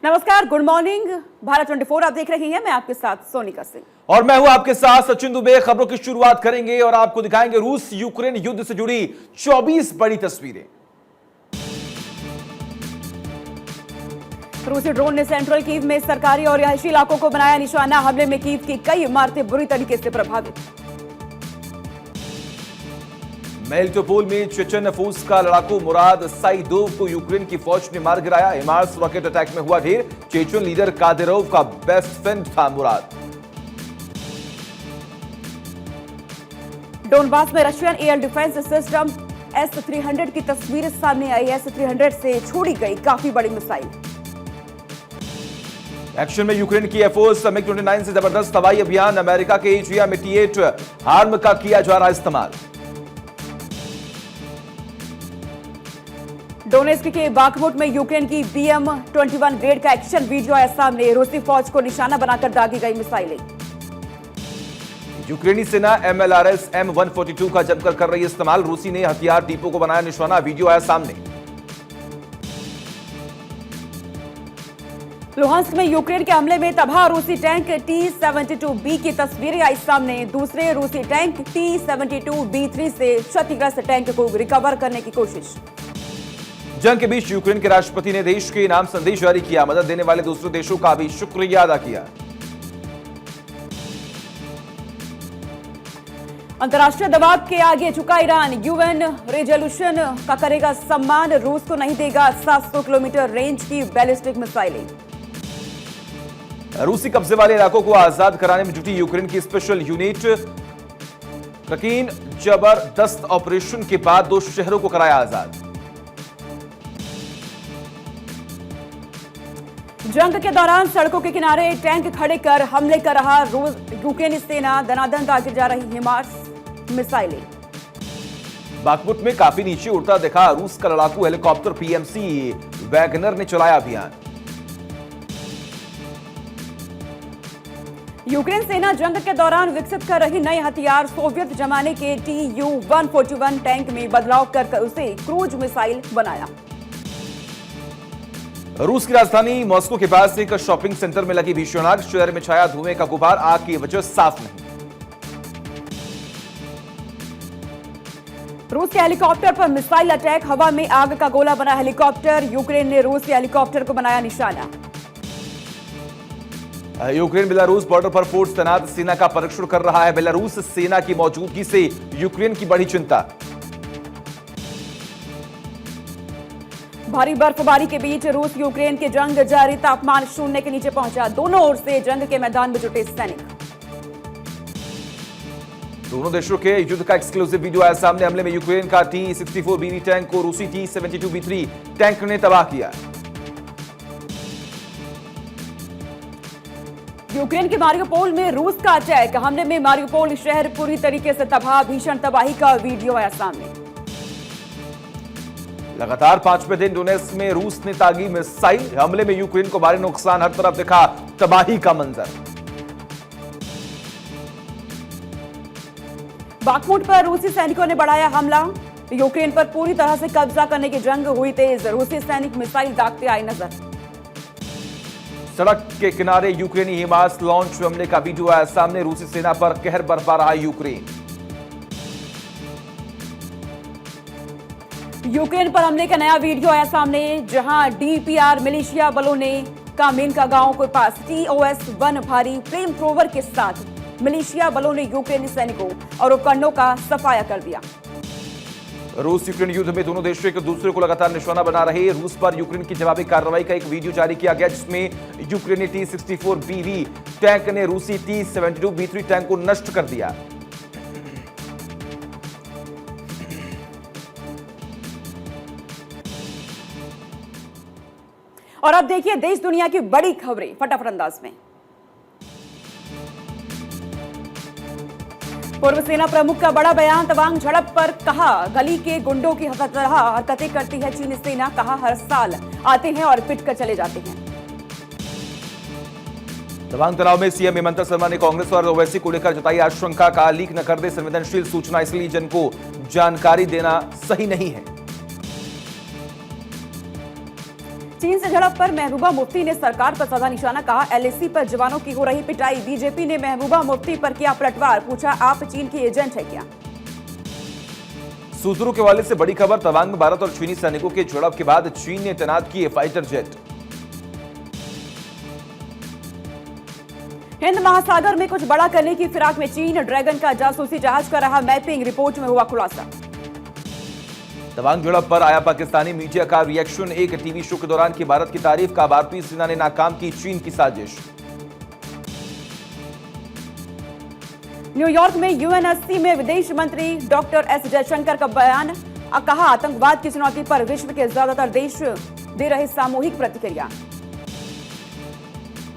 नमस्कार, good morning. Bharat 24 आप देख रहे हैं। मैं आपके साथ सोनिका सिंह और मैं हूं आपके साथ सचिन दुबे। खबरों की शुरुआत करेंगे और आपको दिखाएंगे रूस यूक्रेन युद्ध से जुड़ी 24 बड़ी तस्वीरें। रूसी ड्रोन ने सेंट्रल कीव में सरकारी और रिहायशी इलाकों को बनाया निशाना। हमले में कीव की कई इमारतें बुरी तरीके से प्रभावित। मेलिटोपोल में चेचन फोर्स का लड़ाकू मुराद साइदोव को यूक्रेन की फौज ने मार गिराया। हिमार्स रॉकेट अटैक में हुआ ढेर। चेचन लीडर कादिरोव का बेस्ट फ्रेंड था मुराद। डोनबास में Russian air defence system S-300 की तस्वीर सामने आई। S-300 से छोड़ी गई काफी बड़ी मिसाइल। एक्शन में यूक्रेन की एयरफोर्स MiG-29 से जबरदस्त हवाई अभियान। अमेरिका के एजिया में T-8 हार्म का किया जा रहा इस्तेमाल। डोनेस्क के बाखमुट में यूक्रेन की BM-21 ग्रेड का एक्शन वीडियो आया सामने। रूसी फौज को निशाना बनाकर दागी गई मिसाइलें। यूक्रेनी सेना MLRS M142 का जमकर कर रही इस्तेमाल। रूसी ने हथियार डिपो को बनाया निशाना। वीडियो आया सामने। लुहांस्क में यूक्रेन के हमले में तबाह रूसी टैंक T-72B की तस्वीरें आई सामने। दूसरे रूसी टैंक T-72B3 से क्षतिग्रस्त टैंक को रिकवर करने की कोशिश। जंग के बीच यूक्रेन के राष्ट्रपति ने देश के नाम संदेश जारी किया। मदद देने वाले दूसरे देशों का भी शुक्रिया अदा किया। अंतर्राष्ट्रीय दबाव के आगे झुका ईरान। UN रेजोल्यूशन का करेगा सम्मान। रूस को नहीं देगा 700 किलोमीटर रेंज की बैलिस्टिक मिसाइलें। रूसी कब्जे वाले इलाकों को आजाद कराने में जुटी यूक्रेन की स्पेशल यूनिट। ककीन जबरदस्त ऑपरेशन के बाद 2 शहरों को कराया आजाद। जंग के दौरान सड़कों के किनारे टैंक खड़े कर हमले कर रहा यूक्रेनी सेना। दनादन दागी जा रही हिमार्स मिसाइलें। बाखमुट में काफी नीचे उड़ता दिखा रूस का लड़ाकू हेलीकॉप्टर। PMC वैगनर ने चलाया अभियान। यूक्रेन सेना जंग के दौरान विकसित कर रही नए हथियार। सोवियत जमाने के Tu-141 टैंक में बदलाव कर उसे क्रूज मिसाइल बनाया। रूस की राजधानी मॉस्को के पास एक शॉपिंग सेंटर में लगी भीषण आग। शहर में छाया धुएं का गुबार। आग की वजह साफ नहीं। रूस के हेलीकॉप्टर पर मिसाइल अटैक। हवा में आग का गोला बना हेलीकॉप्टर। यूक्रेन ने रूस के हेलीकॉप्टर को बनाया निशाना। यूक्रेन बेलारूस बॉर्डर पर फोर्स तैनात। सेना का परीक्षण कर रहा है। बेलारूस सेना की मौजूदगी से यूक्रेन की बड़ी चिंता। भारी बर्फबारी के बीच रूस यूक्रेन की जंग जारी। तापमान 0 के नीचे पहुंचा। दोनों ओर से जंग के मैदान में जुटे सैनिक। दोनों देशों के युद्ध का एक्सक्लूसिव वीडियो आया सामने। हमले में यूक्रेन का T-64B टैंक को रूसी T-72B3 टैंक ने तबाह किया। यूक्रेन के मारियोपोल में रूस का अटैक। हमले में मारियोपोल शहर पूरी तरीके से तबाह। भीषण तबाही का वीडियो आया सामने। लगातार 5वें दिन डोनेस्क में रूस ने दागी मिसाइल। हमले में यूक्रेन को भारी नुकसान। हर तरफ दिखा तबाही का मंजर। बाखमुट पर रूसी सैनिकों ने बढ़ाया हमला। यूक्रेन पर पूरी तरह से कब्जा करने की जंग हुई तेज। रूसी सैनिक मिसाइल दागते आए नजर। सड़क के किनारे यूक्रेनी हिमार्स लॉन्च हमले का वीडियो आया सामने। रूसी सेना पर कहर बरपा रहा यूक्रेन। यूक्रेन पर हमले का नया वीडियो आया सामने, जहां DPR मिलिशिया बलों ने कामेनका गांव के पास TOS-1 भारी फ्लेम थ्रोवर के साथ मिलिशिया बलों ने यूक्रेनी सैनिकों और उपकरणों का सफाया कर दिया। रूस यूक्रेन युद्ध में दोनों देश एक दूसरे को लगातार निशाना बना रहे। रूस पर यूक्रेन की जवाबी कार्रवाई का एक वीडियो जारी किया गया, जिसमें यूक्रेनी T-64BV टैंक ने रूसी T-72B3 टैंक को नष्ट कर दिया। और अब देखिए देश दुनिया की बड़ी खबरें फटाफट अंदाज में। पूर्व सेना प्रमुख का बड़ा बयान। तवांग झड़प पर कहा, गली के गुंडों की तरह हरकतें करती है चीनी सेना। कहा, हर साल आते हैं और पिट कर चले जाते हैं। तवांग तनाव में सीएम हेमंत शर्मा ने कांग्रेस और ओवैसी को लेकर जताई आशंका। का लीक न कर दे संवेदनशील सूचना, इसलिए जन को जानकारी देना सही नहीं है। चीन से झड़प पर महबूबा मुफ्ती ने सरकार पर साधा निशाना, कहा एलएसी पर जवानों की हो रही पिटाई। बीजेपी ने महबूबा मुफ्ती पर किया पलटवार, पूछा आप चीन की एजेंट है क्या। सूत्रों के हवाले से बड़ी खबर, तवांग में भारत और चीनी सैनिकों के झड़प के बाद चीन ने तैनात किए फाइटर जेट। हिंद महासागर में कुछ बड़ा करने की फिराक में चीन, ड्रैगन का जासूसी जहाज कर रहा मैपिंग, रिपोर्ट में हुआ खुलासा। तवांग झड़प पर आया पाकिस्तानी मीडिया का रिएक्शन, एक टीवी शो के दौरान की भारत की तारीफ, का भारतीय सेना ने नाकाम की चीन की साजिश। न्यूयॉर्क में यूएनएससी में विदेश मंत्री डॉक्टर एस जयशंकर का बयान, कहा आतंकवाद की चुनौती पर विश्व के ज्यादातर देश दे रहे सामूहिक प्रतिक्रिया।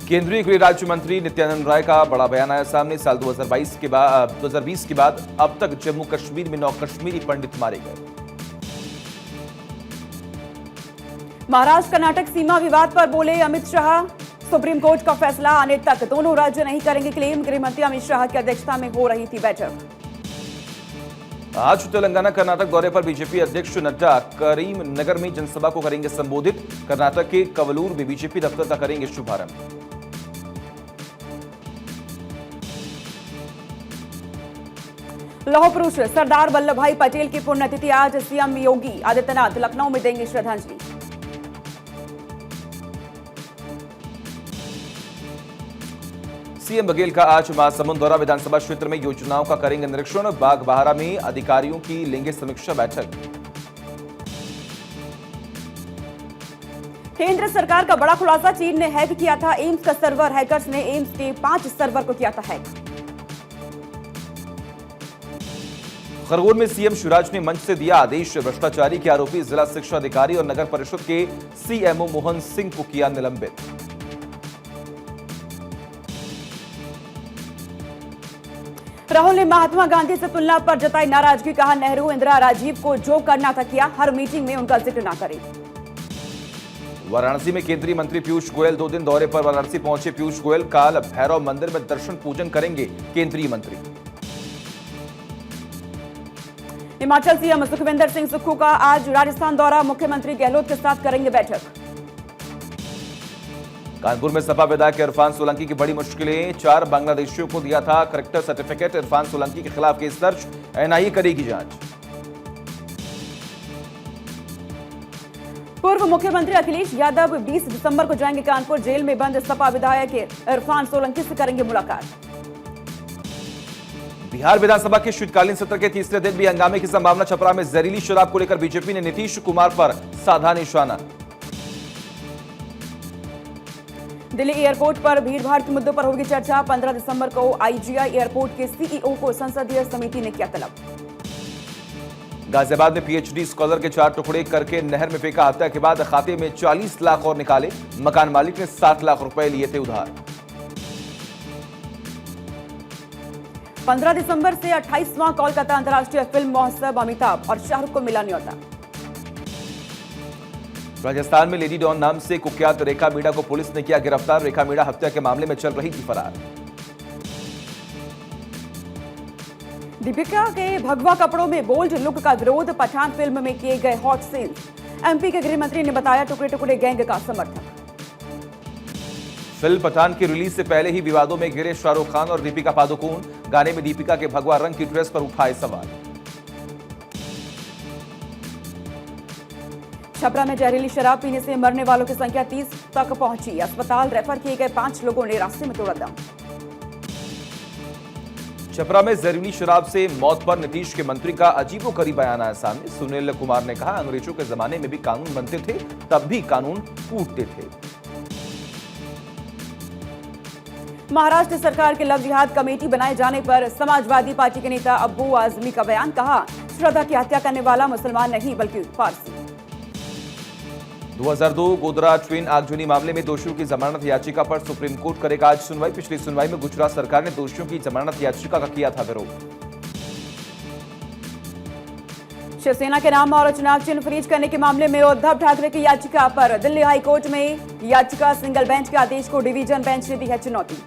केंद्रीय गृह राज्य मंत्री नित्यानंद राय का बड़ा बयान आया सामने, साल 2020 के बाद अब तक जम्मू कश्मीर में 9 कश्मीरी पंडित मारे गए। महाराष्ट्र कर्नाटक सीमा विवाद पर बोले अमित शाह, सुप्रीम कोर्ट का फैसला आने तक दोनों राज्य नहीं करेंगे क्लेम। गृह मंत्री अमित शाह की अध्यक्षता में हो रही थी बैठक। आज तेलंगाना कर्नाटक दौरे पर बीजेपी अध्यक्ष नड्डा करीम नगर में जनसभा को करेंगे संबोधित। कर्नाटक के कवलूर में बीजेपी दफ्तर का करेंगे शुभारंभ। लौह पुरुष सरदार वल्लभ भाई पटेल की पुण्यतिथि आज, सीएम योगी आदित्यनाथ लखनऊ में देंगे श्रद्धांजलि। सीएम बघेल का आज महासमुंद दौरा, विधानसभा क्षेत्र में योजनाओं का करेंगे निरीक्षण। बागबाहरा में अधिकारियों की लेंगे समीक्षा बैठक। केंद्र सरकार का बड़ा खुलासा, चीन ने हैक किया था एम्स का सर्वर, हैकर्स ने एम्स के 5 सर्वर को किया था हैक। खरगोन में सीएम शिवराज ने मंच से दिया आदेश, भ्रष्टाचारी के आरोपी जिला शिक्षा अधिकारी और नगर परिषद के सीएमओ मोहन सिंह को किया निलंबित। राहुल ने महात्मा गांधी से तुलना पर जताई नाराजगी, कहा नेहरू इंदिरा राजीव को जो करना था किया, हर मीटिंग में उनका जिक्र ना करें। वाराणसी में केंद्रीय मंत्री पीयूष गोयल 2 दिन दौरे पर वाराणसी पहुंचे। पीयूष गोयल काल भैरव मंदिर में दर्शन पूजन करेंगे केंद्रीय मंत्री। हिमाचल सीएम सुखविंदर सिंह सुक्खू का आज राजस्थान दौरा, मुख्यमंत्री गहलोत के साथ करेंगे बैठक। कानपुर में सपा विधायक इरफान सोलंकी की बड़ी मुश्किलें, 4 बांग्लादेशियों को दिया था करेक्टर सर्टिफिकेट। इरफान सोलंकी के खिलाफ केस दर्ज, एनआईए करेगी जांच। पूर्व मुख्यमंत्री अखिलेश यादव 20 दिसंबर को जाएंगे कानपुर, जेल में बंद सपा विधायक इरफान सोलंकी से करेंगे मुलाकात। बिहार विधानसभा के शीतकालीन सत्र के तीसरे दिन भी हंगामे की संभावना, छपरा में जहरीली शराब को लेकर बीजेपी ने नीतीश कुमार पर साधा निशाना। दिल्ली एयरपोर्ट पर भीड़भाड़ के मुद्दों पर होगी चर्चा, 15 दिसंबर को आईजीआई एयरपोर्ट के सीईओ को संसदीय समिति ने किया तलब। गाजियाबाद में पीएचडी स्कॉलर के 4 टुकड़े करके नहर में फेंका, हत्या के बाद खाते में 40 लाख और निकाले। मकान मालिक ने 7 लाख रुपए लिए थे उधार। 15 दिसंबर से 28वां कोलकाता अंतर्राष्ट्रीय फिल्म महोत्सव, अमिताभ और शाहरुख को मिला न्योता। राजस्थान में लेडी डॉन नाम से कुख्यात रेखा मीणा को पुलिस ने किया गिरफ्तार। रेखा मीणा हत्या के मामले में चल रही थी फरार। दीपिका के भगवा कपड़ों में बोल्ड लुक का विरोध, पठान फिल्म में किए गए हॉट सीन्स। एमपी के गृह मंत्री ने बताया टुकड़े टुकड़े गैंग का समर्थक। फिल्म पठान की रिलीज से पहले ही विवादों में घिरे शाहरुख खान और दीपिका पादुकोण, गाने में दीपिका के भगवा रंग की ड्रेस पर उठाए सवाल। छपरा में जहरीली शराब पीने से मरने वालों की संख्या 30 तक पहुंची, अस्पताल रेफर किए गए 5 लोगों ने रास्ते में तोड़ा दम। छपरा में जहरीली शराब से मौत पर नीतीश के मंत्री का अजीबोगरीब बयान आया सामने। सुनील कुमार ने कहा अंग्रेजों के जमाने में भी कानून बनते थे, तब भी कानून टूटते थे। महाराष्ट्र सरकार के लव जिहाद कमेटी बनाए जाने पर समाजवादी पार्टी के नेता अब्बू आजमी का बयान, कहा श्रद्धा की हत्या करने वाला मुसलमान नहीं बल्कि पारसी। 2002 गोधरा ट्रेन आगजनी मामले में दोषियों की जमानत याचिका पर सुप्रीम कोर्ट करेगा आज सुनवाई। पिछली सुनवाई में गुजरात सरकार ने दोषियों की जमानत याचिका का किया था विरोध। शिवसेना के नाम और चुनाव चिन्ह फ्रीज करने के मामले में उद्धव ठाकरे की याचिका पर दिल्ली हाईकोर्ट में याचिका, सिंगल बेंच के आदेश को डिवीजन बेंच ने दी है चुनौती।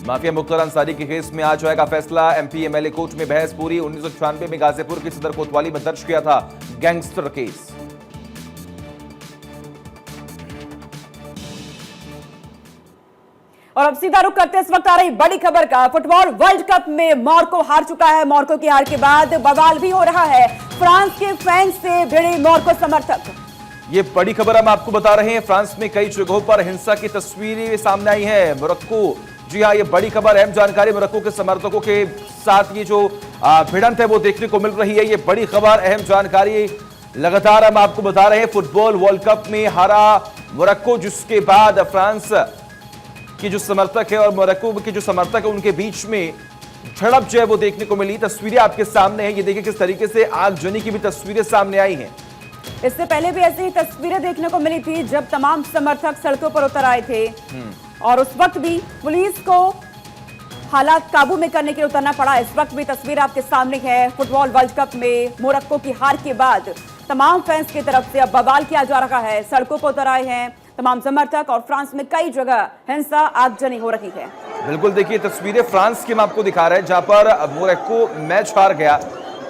माफिया मुख्तार अंसारी के केस में आज होगा फैसला। एमपी एमएलए कोर्ट में बहस पूरी। 1996 में गाजीपुर की सदर कोतवाली में दर्ज किया था गैंगस्टर केस। और अब सीधा रुख करते इस वक्त आ रही बड़ी खबर का। फुटबॉल वर्ल्ड कप में मोरक्को हार चुका है। मोरक्को की हार के बाद बवाल भी हो रहा है। फ्रांस के फैंस से भिड़े मोरक्को समर्थक। ये बड़ी खबर हम आपको बता रहे हैं। फ्रांस में कई जगहों पर हिंसा की तस्वीरें सामने आई हैं। मोरक्को, जी हाँ, ये बड़ी खबर, अहम जानकारी। मोरक्को के समर्थकों के साथ ये जो भिड़ंत है वो देखने को मिल रही है। ये बड़ी खबर, अहम जानकारी लगातार हम आपको बता रहे हैं। फुटबॉल वर्ल्ड कप में हारा मोरक्को, जिसके बाद फ्रांस की जो समर्थक है और मोरक्को के जो समर्थक है उनके बीच में झड़प जो है वो देखने को मिली। तस्वीरें आपके सामने हैं। ये देखिए किस तरीके से आगजनी की भी तस्वीरें सामने आई हैं। इससे पहले भी ऐसी ही तस्वीरें देखने को मिली थी जब तमाम समर्थक सड़कों पर उतर आए थे और उस वक्त भी पुलिस को हालात काबू में करने के लिए उतरना पड़ा। इस वक्त भी तस्वीर आपके सामने है। फुटबॉल वर्ल्ड कप में मोरक्को की हार के बाद तमाम फैंस की तरफ से अब बवाल किया जा रहा है। सड़कों पर उतर आए हैं तमाम समर्थक और फ्रांस में कई जगह हिंसा आगजनी हो रही है। बिल्कुल, देखिए तस्वीरें फ्रांस की हम आपको दिखा रहे हैं जहां पर मोरक्को मैच हार गया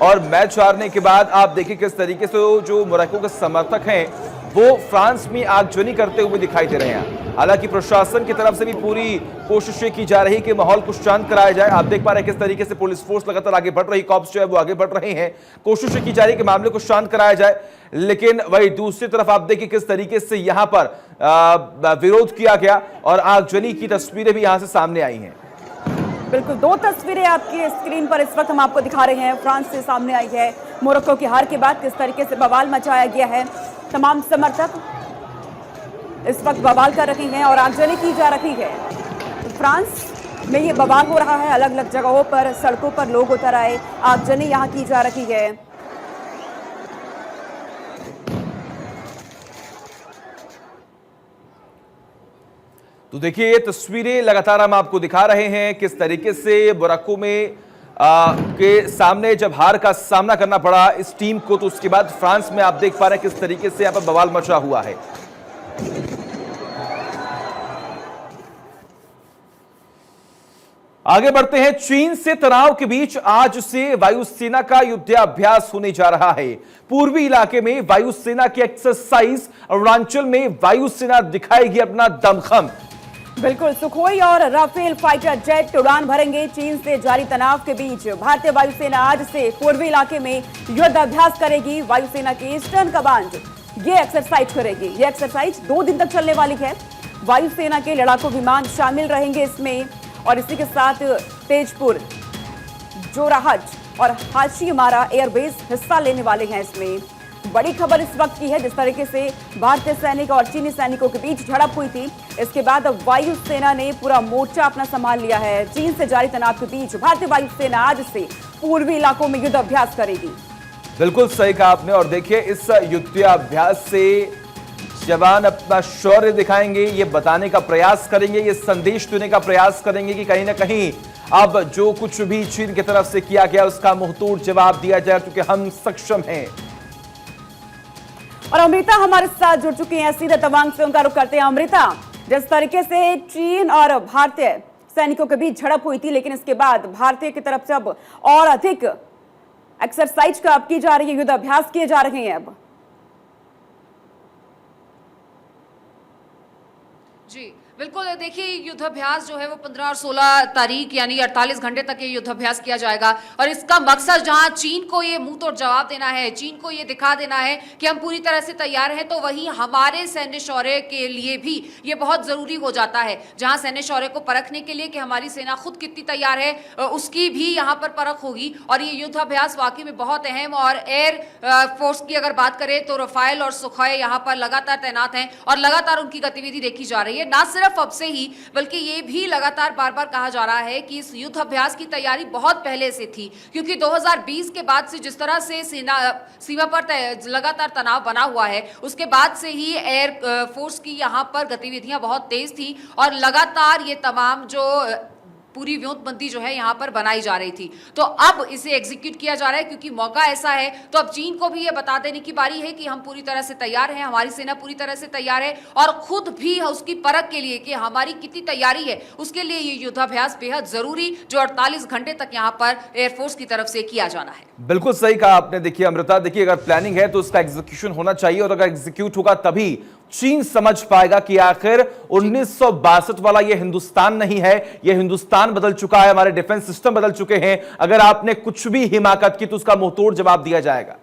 और मैच हारने के बाद आप देखिए किस तरीके से जो मोरक्को के समर्थक हैं वो फ्रांस में आगजनी करते हुए दिखाई दे रहे हैं। हालांकि प्रशासन की तरफ से भी पूरी कोशिशें की जा रही कि माहौल को शांत कराया जाए। आप देख पा रहे हैं किस तरीके से पुलिस फोर्स लगातार आगे बढ़ रही, कॉप्स जो है वो आगे बढ़ रहे हैं। कोशिशें की जा रही कि मामले को शांत कराया जाए, लेकिन वही दूसरी तरफ आप देखिए किस तरीके से यहां पर विरोध किया गया और आगजनी की तस्वीरें भी यहां से सामने आई हैं। बिल्कुल, दो तस्वीरें आपकी स्क्रीन पर इस वक्त हम आपको दिखा रहे हैं। फ्रांस से सामने आई है मोरक्को की हार के बाद किस तरीके से बवाल मचाया गया है। तमाम समर्थक इस वक्त बवाल कर रहे हैं और आगजनी की जा रही है। तो फ्रांस में ये बवाल हो रहा है। अलग अलग जगहों पर सड़कों पर लोग उतर आए, आगजनी यहाँ की जा रही है। तो देखिए ये तस्वीरें लगातार हम आपको दिखा रहे हैं किस तरीके से मोरक्को में के सामने जब हार का सामना करना पड़ा इस टीम को, तो उसके बाद फ्रांस में आप देख पा रहे हैं किस तरीके से यहां पर बवाल मचा हुआ है। आगे बढ़ते हैं। चीन से तनाव के बीच आज से वायुसेना का युद्धाभ्यास होने जा रहा है। पूर्वी इलाके में वायुसेना की एक्सरसाइज, अरुणाचल में वायुसेना दिखाएगी अपना दमखम। बिल्कुल, सुखोई और राफेल फाइटर जेट उड़ान भरेंगे। चीन से जारी तनाव के बीच भारतीय वायुसेना आज से पूर्वी इलाके में युद्ध अभ्यास करेगी। वायुसेना की ईस्टर्न कमांड ये एक्सरसाइज करेगी। ये एक्सरसाइज 2 दिन तक चलने वाली है। वायुसेना के लड़ाकू विमान शामिल रहेंगे इसमें और इसी के साथ तेजपुर, जोराहट और हाशीमारा एयरबेस हिस्सा लेने वाले हैं। इसमें बड़ी खबर इस वक्त की है जिस तरीके से भारतीय सैनिक और चीनी सैनिकों के बीच झड़प हुई थी, इसके बाद अब वायुसेना ने पूरा मोर्चा अपना संभाल लिया है। चीन से जारी तनाव के बीच भारतीय वायुसेना आज से पूर्वी इलाकों में युद्ध अभ्यास करेगी। बिल्कुल सही कहा आपने। और देखिए इस युद्धाभ्यास से जवान अपना शौर्य दिखाएंगे, ये बताने का प्रयास करेंगे, ये संदेश देने का प्रयास करेंगे कि कहीं ना कहीं अब जो कुछ भी चीन की तरफ से किया गया उसका मुंहतोड़ जवाब दिया जाए, क्योंकि हम सक्षम हैं। और अमृता हमारे साथ जुड़ चुकी हैं, सीधे तवांग से उनका रुख करते हैं। अमृता, जिस तरीके से चीन और भारतीय सैनिकों के बीच झड़प हुई थी, लेकिन इसके बाद भारतीय की तरफ से अब और अधिक एक्सरसाइज का अब की जा रही है, युद्ध अभ्यास किए जा रहे हैं अब। जी बिल्कुल, देखिए युद्धाभ्यास जो है वो 15 और 16 तारीख यानी 48 घंटे तक ये युद्धाभ्यास किया जाएगा और इसका मकसद जहां चीन को ये मुंह तोड़ जवाब देना है, चीन को ये दिखा देना है कि हम पूरी तरह से तैयार हैं, तो वहीं हमारे सैन्य शौर्य के लिए भी ये बहुत जरूरी हो जाता है। जहां सैन्य शौर्य को परखने के लिए कि हमारी सेना खुद कितनी तैयार है, उसकी भी यहाँ पर परख होगी और ये युद्धाभ्यास वाकई में बहुत अहम। और एयर फोर्स की अगर बात करें तो रफाल और सुखोई यहाँ पर लगातार तैनात हैं और लगातार उनकी गतिविधि देखी जा रही है। ना सिर्फ अब से ही बल्कि ये भी लगातार बार बार कहा जा रहा है कि इस युद्ध अभ्यास की तैयारी बहुत पहले से थी, क्योंकि 2020 के बाद से जिस तरह से सीमा पर लगातार तनाव बना हुआ है, उसके बाद से ही एयर फोर्स की यहाँ पर गतिविधियां बहुत तेज थी और लगातार ये तमाम जो पूरी व्योमबंदी जो है यहाँ पर बनाई जा रही थी। तो अब इसे एग्जीक्यूट किया जा रहा है क्योंकि मौका ऐसा है। तो अब चीन को भी ये बता देने की बारी है कि हम पूरी तरह से तैयार हैं, हमारी सेना पूरी तरह से तैयार है और खुद भी उसकी परख के लिए कि हमारी कितनी तैयारी है उसके लिए ये युद्धाभ्यास बेहद जरूरी जो 48 घंटे तक यहाँ पर एयरफोर्स की तरफ से किया जाना है। बिल्कुल सही कहा आपने। देखिए अमृता, देखिए अगर प्लानिंग है तो उसका एग्जीक्यूशन होना चाहिए और अगर एग्जीक्यूट होगा तभी चीन समझ पाएगा कि आखिर 1962 वाला ये हिंदुस्तान नहीं है, ये हिंदुस्तान बदल चुका है, हमारे डिफेंस सिस्टम बदल चुके हैं। अगर आपने कुछ भी हिमाकत की तो उसका मुंहतोड़ जवाब दिया जाएगा।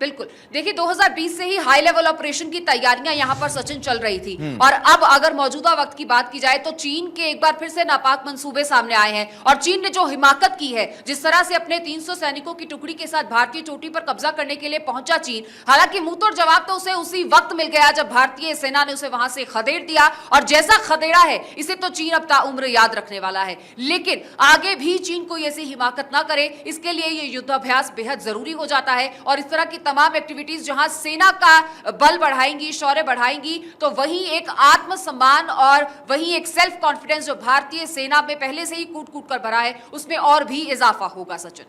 बिल्कुल, देखिए 2020 से ही हाई लेवल ऑपरेशन की तैयारियां यहां पर सचिन चल रही थी और अब अगर मौजूदा वक्त की बात की जाए तो चीन के एक बार फिर से नापाक मंसूबे सामने आए हैं और चीन ने जो हिमाकत की है, जिस तरह से अपने 300 सैनिकों की टुकड़ी के साथ भारतीय चोटी पर कब्जा करने के लिए पहुंचा चीन। हालांकि मुंहतोड़ जवाब तो उसे उसी वक्त मिल गया जब भारतीय सेना ने उसे वहां से खदेड़ दिया और जैसा खदेड़ा है इसे तो चीन अब ताउम्र याद रखने वाला है। लेकिन आगे भी चीन को ऐसी हिमाकत ना करे, इसके लिए ये युद्धाभ्यास बेहद जरूरी हो जाता है और इस तरह की तमाम एक्टिविटीज जहां सेना का बल बढ़ाएंगी, शौर्य बढ़ाएंगी, तो वहीं एक आत्मसम्मान और वहीं एक सेल्फ कॉन्फिडेंस जो भारतीय सेना में पहले से ही कूट कूट कर भरा है उसमें और भी इजाफा होगा। सचिन।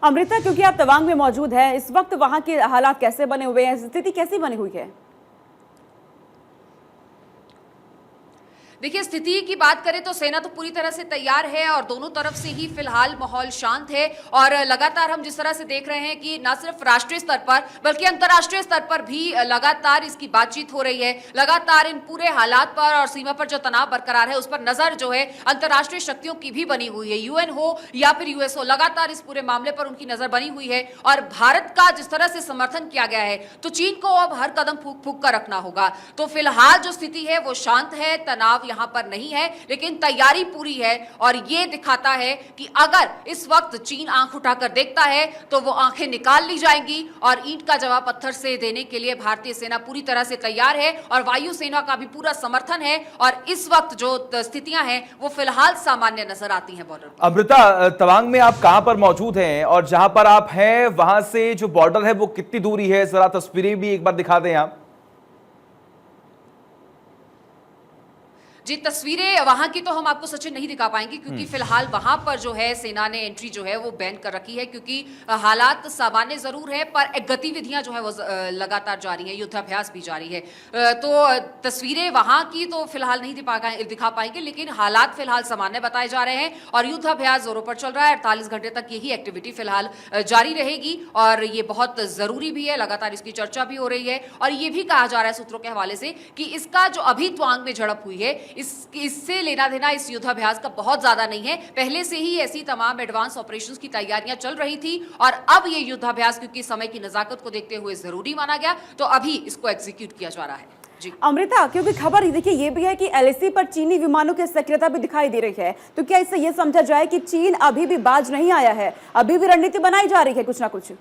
अमृता, क्योंकि आप तवांग में मौजूद हैं, इस वक्त वहां के हालात कैसे बने हुए हैं, स्थिति कैसी बनी हुई है? देखिए स्थिति की बात करें तो सेना तो पूरी तरह से तैयार है और दोनों तरफ से ही फिलहाल माहौल शांत है और लगातार हम जिस तरह से देख रहे हैं कि न सिर्फ राष्ट्रीय स्तर पर बल्कि अंतर्राष्ट्रीय स्तर पर भी लगातार इसकी बातचीत हो रही है। लगातार इन पूरे हालात पर और सीमा पर जो तनाव बरकरार है उस पर नजर जो है अंतर्राष्ट्रीय शक्तियों की भी बनी हुई है। यूएन हो या फिर यूएस हो, लगातार इस पूरे मामले पर उनकी नजर बनी हुई है और भारत का जिस तरह से समर्थन किया गया है तो चीन को अब हर कदम फूंक फूंक कर रखना होगा। तो फिलहाल जो स्थिति है वो शांत है, तनाव यहां पर नहीं है, लेकिन तैयारी पूरी है और यह दिखाता है कि अगर इस वक्त चीन आंख उठाकर देखता है तो वो आंखें निकाल ली जाएंगी और ईंट का जवाब पत्थर से देने के लिए भारतीय सेना पूरी तरह से तैयार है और वायु सेना का भी पूरा समर्थन है और इस वक्त जो स्थितियां हैं वो फिलहाल सामान्य नजर आती हैं बॉर्डर पर। अमृता, तवांग में आप कहां पर मौजूद हैं और जहां पर आप हैं वहां से जो बॉर्डर है वो कितनी दूरी है, जरा तस्वीरें भी एक बार दिखा दें आप। जी, तस्वीरें वहां की तो हम आपको सचिन नहीं दिखा पाएंगे क्योंकि फिलहाल वहां पर जो है सेना ने एंट्री जो है वो बैन कर रखी है क्योंकि हालात सामान्य जरूर है पर गतिविधियां जो है वो लगातार जारी है, युद्धाभ्यास भी जारी है। तो तस्वीरें वहां की तो फिलहाल नहीं दिखा पाएंगे लेकिन हालात फिलहाल सामान्य बताए जा रहे हैं और युद्धाभ्यास जोरों पर चल रहा है। 48 घंटे तक यही एक्टिविटी फिलहाल जारी रहेगी और ये बहुत जरूरी भी है, लगातार इसकी चर्चा भी हो रही है और ये भी कहा जा रहा है सूत्रों के हवाले से कि इसका जो अभी तवांग में झड़प हुई है इससे लेना देना इस युद्धाभ्यास का बहुत ज्यादा नहीं है। पहले से ही ऐसी तमाम एडवांस ऑपरेशंस की तैयारियां चल रही थी और अब ये युद्धाभ्यास क्योंकि समय की नजाकत को देखते हुए जरूरी माना गया तो अभी इसको एग्जीक्यूट किया जा रहा है। जी अमृता, क्योंकि खबर देखिए ये भी है कि एलएसी पर चीनी विमानों की सक्रियता भी दिखाई दे रही है, तो क्या इससे यह समझा जाए कि चीन अभी भी बाज नहीं आया है, अभी भी रणनीति बनाई जा रही है कुछ ना कुछ?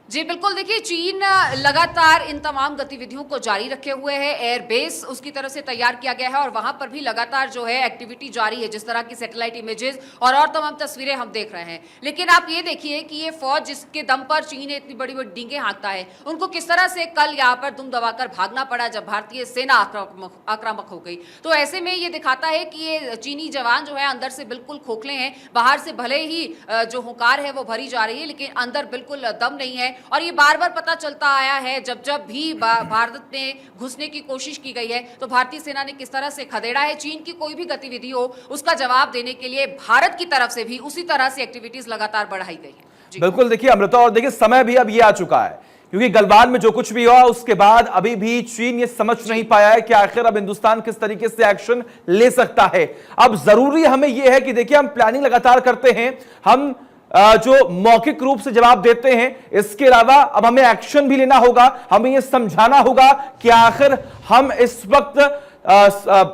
जी बिल्कुल, देखिए चीन लगातार इन तमाम गतिविधियों को जारी रखे हुए है। एयरबेस उसकी तरफ से तैयार किया गया है और वहां पर भी लगातार जो है एक्टिविटी जारी है, जिस तरह की सैटेलाइट इमेजेस और तमाम तस्वीरें हम देख रहे हैं। लेकिन आप ये देखिए कि ये फौज जिसके दम पर चीन इतनी बड़ी बड़ी डींगे हाँकता है, उनको किस तरह से कल यहाँ पर दुम दबाकर भागना पड़ा जब भारतीय सेना आक्रामक हो गई। तो ऐसे में ये दिखाता है कि ये चीनी जवान जो है अंदर से बिल्कुल खोखले हैं, बाहर से भले ही जो हुंकार है वो भरी जा रही है लेकिन अंदर बिल्कुल दम नहीं है और ये बार बार पता चलता आया है जब जब भी भारत में घुसने की कोशिश की गई है तो भारतीय सेना ने किस तरह से खदेड़ा है। चीन की कोई भी गतिविधि हो उसका जवाब देने के लिए भारत की तरफ से भी उसी तरह से एक्टिविटीज लगातार बढ़ाई गई है। बिल्कुल, देखिए अमृता, और देखिए समय भी अब ये आ चुका है क्योंकि गलवान में जो कुछ भी हुआ उसके बाद अभी भी चीन ये समझ नहीं पाया है कि आखिर अब हिंदुस्तान किस तरीके से एक्शन ले सकता है। अब जरूरी हमें यह है कि देखिए हम प्लानिंग लगातार करते हैं, हम जो मौखिक रूप से जवाब देते हैं, इसके अलावा अब हमें एक्शन भी लेना होगा, हमें यह समझाना होगा कि आखिर हम इस वक्त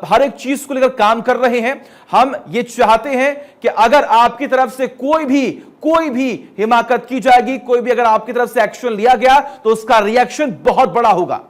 हर एक चीज को लेकर काम कर रहे हैं। हम ये चाहते हैं कि अगर आपकी तरफ से कोई भी हिमाकत की जाएगी, कोई भी अगर आपकी तरफ से एक्शन लिया गया तो उसका रिएक्शन बहुत बड़ा होगा।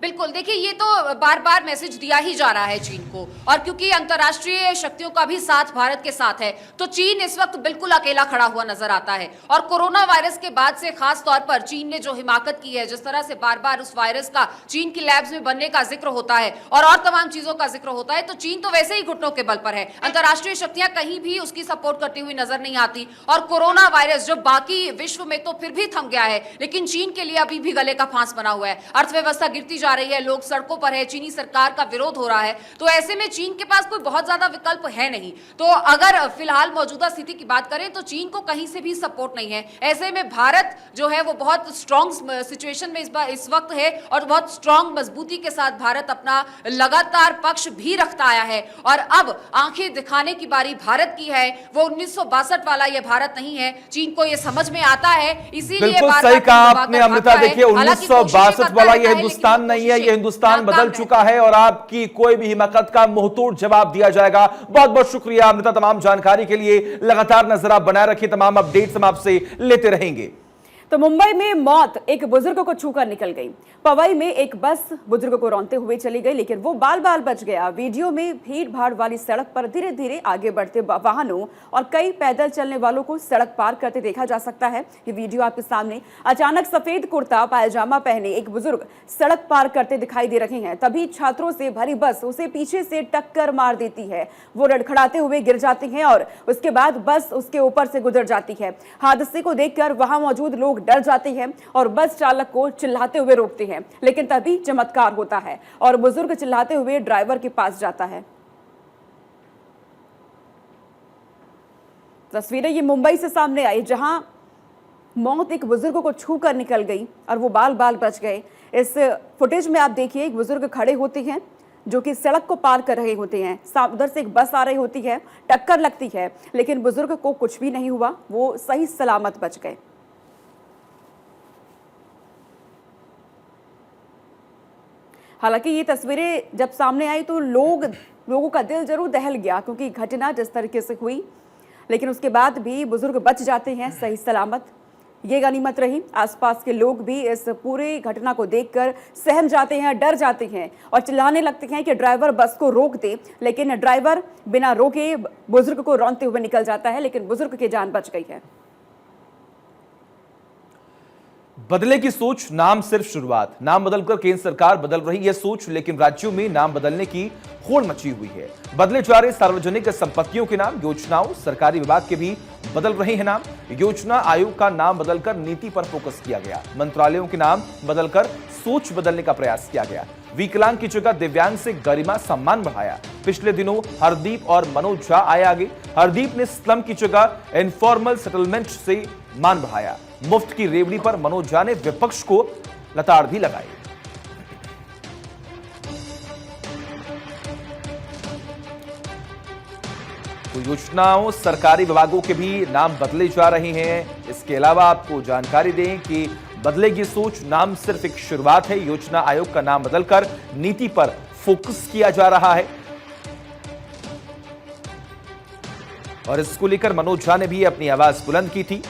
बिल्कुल, देखिए ये तो बार बार मैसेज दिया ही जा रहा है चीन को, और क्योंकि अंतर्राष्ट्रीय शक्तियों का भी साथ भारत के साथ है, तो चीन इस वक्त बिल्कुल अकेला खड़ा हुआ नजर आता है। और कोरोना वायरस के बाद से खास तौर पर चीन ने जो हिमाकत की है, जिस तरह से बार बार उस वायरस का चीन की लैब्स में बनने का जिक्र होता है और तमाम चीजों का जिक्र होता है, तो चीन तो वैसे ही घुटनों के बल पर है। अंतर्राष्ट्रीय शक्तियां कहीं भी उसकी सपोर्ट करती हुई नजर नहीं आती। और कोरोना वायरस जो बाकी विश्व में तो फिर भी थम गया है, लेकिन चीन के लिए अभी भी गले का फांस बना हुआ है। अर्थव्यवस्था गिरती जा रही है, लोग सड़कों पर है, चीनी सरकार का विरोध हो रहा है। तो ऐसे में चीन के पास कोई बहुत ज्यादा विकल्प है नहीं। तो अगर फिलहाल मौजूदा स्थिति की बात करें तो चीन को कहीं से भी सपोर्ट नहीं है। ऐसे में भारत जो है वो बहुत स्ट्रॉन्ग सिचुएशन में इस वक्त है, और बहुत स्ट्रॉन्ग मजबूती के साथ भारत अपना लगातार पक्ष भी रखता आया है। और अब आंखें दिखाने की बारी भारत की है। वो 1962 वाला ये भारत नहीं है। चीन को ये समझ में आता है, इसीलिए बिल्कुल सही कहा आपने अमृता। देखिए 1962 वाला ये हिंदुस्तान नहीं है, ये हिंदुस्तान बदल चुका है और आपकी कोई भी हिमाकत का मुंहतोड़ जवाब दिया जाएगा। बहुत बहुत शुक्रिया अमृता तमाम जानकारी के लिए। लगातार नजर आप बनाए रखिए, तमाम अपडेट्स हम आपसे लेते रहेंगे। तो मुंबई में मौत एक बुजुर्ग को छूकर निकल गई। पवई में एक बस बुजुर्ग को रौंदते हुए चली गई, लेकिन वो बाल बाल बच गया। वीडियो में भीड़ भाड़ वाली सड़क पर धीरे धीरे आगे बढ़ते वाहनों और कई पैदल चलने वालों को सड़क पार करते देखा जा सकता है। ये वीडियो आपके सामने। अचानक सफेद कुर्ता पायजामा पहने एक बुजुर्ग सड़क पार करते दिखाई दे रहे हैं। तभी छात्रों से भरी बस उसे पीछे से टक्कर मार देती है। वो लड़खड़ाते हुए गिर जाते हैं और उसके बाद बस उसके ऊपर से गुजर जाती है। हादसे को देखकर वहां मौजूद लोग डर जाते हैं और बस चालक को चिल्लाते हुए रोकते हैं, लेकिन तभी चमत्कार होता है और बुजुर्ग चिल्लाते हुए ड्राइवर के पास जाता है। तस्वीरें ये मुंबई से सामने आई, जहां मौत एक बुजुर्ग को छूकर निकल गई और वो बाल बाल बच गए। इस फुटेज में आप देखिए, एक बुजुर्ग खड़े होते हैं जो कि सड़क को पार कर रहे होते हैं। उधर से एक बस आ रही होती है, टक्कर लगती है, लेकिन बुजुर्ग को कुछ भी नहीं हुआ, वो सही सलामत बच गए। हालांकि ये तस्वीरें जब सामने आई तो लोगों का दिल जरूर दहल गया, क्योंकि घटना जिस तरीके से हुई, लेकिन उसके बाद भी बुजुर्ग बच जाते हैं सही सलामत। ये गनीमत रही। आसपास के लोग भी इस पूरी घटना को देखकर सहम जाते हैं, डर जाते हैं और चिल्लाने लगते हैं कि ड्राइवर बस को रोक दे, लेकिन ड्राइवर बिना रोके बुजुर्ग को रौंदते हुए निकल जाता है, लेकिन बुजुर्ग की जान बच गई है। बदले की सोच, नाम सिर्फ शुरुआत। नाम बदलकर केंद्र सरकार बदल रही है सोच, लेकिन राज्यों में नाम बदलने की होड़ मची हुई है। बदले जा रहे सार्वजनिक संपत्तियों के नाम, योजनाओं, सरकारी विभाग के भी बदल रहे हैं नाम। योजना आयोग का नाम बदलकर नीति पर फोकस किया गया। मंत्रालयों के नाम बदलकर सोच बदलने का प्रयास किया गया। विकलांग की जगह दिव्यांग से गरिमा सम्मान बढ़ाया। पिछले दिनों हरदीप और मनोज झा आए आगे। हरदीप ने स्लम की जगह इनफॉर्मल सेटलमेंट से मान बढ़ाया। मुफ्त की रेवड़ी पर मनोज झा ने विपक्ष को लताड़ भी लगाई। तो योजनाओं, सरकारी विभागों के भी नाम बदले जा रहे हैं। इसके अलावा आपको जानकारी दें कि बदलेगी सोच, नाम सिर्फ एक शुरुआत है। योजना आयोग का नाम बदलकर नीति पर फोकस किया जा रहा है और इसको लेकर मनोज झा ने भी अपनी आवाज बुलंद की थी।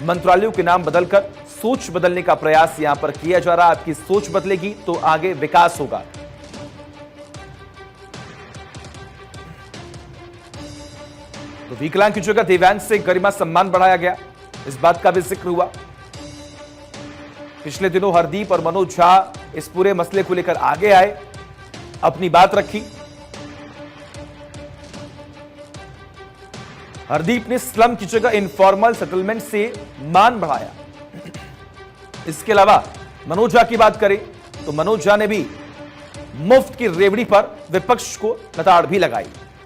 मंत्रालयों के नाम बदलकर सोच बदलने का प्रयास यहां पर किया जा रहा है। आपकी सोच बदलेगी तो आगे विकास होगा। तो विकलांग की जगह दिव्यांग से गरिमा सम्मान बढ़ाया गया, इस बात का भी जिक्र हुआ। पिछले दिनों हरदीप और मनोज झा इस पूरे मसले को लेकर आगे आए, अपनी बात रखी। हरदीप ने स्लम की जगह इनफॉर्मल सेटलमेंट से मान बढ़ाया। इसके अलावा मनोज झा की बात करें तो मनोज झा ने भी मुफ्त की रेवड़ी पर विपक्ष को लताड़ भी लगाई।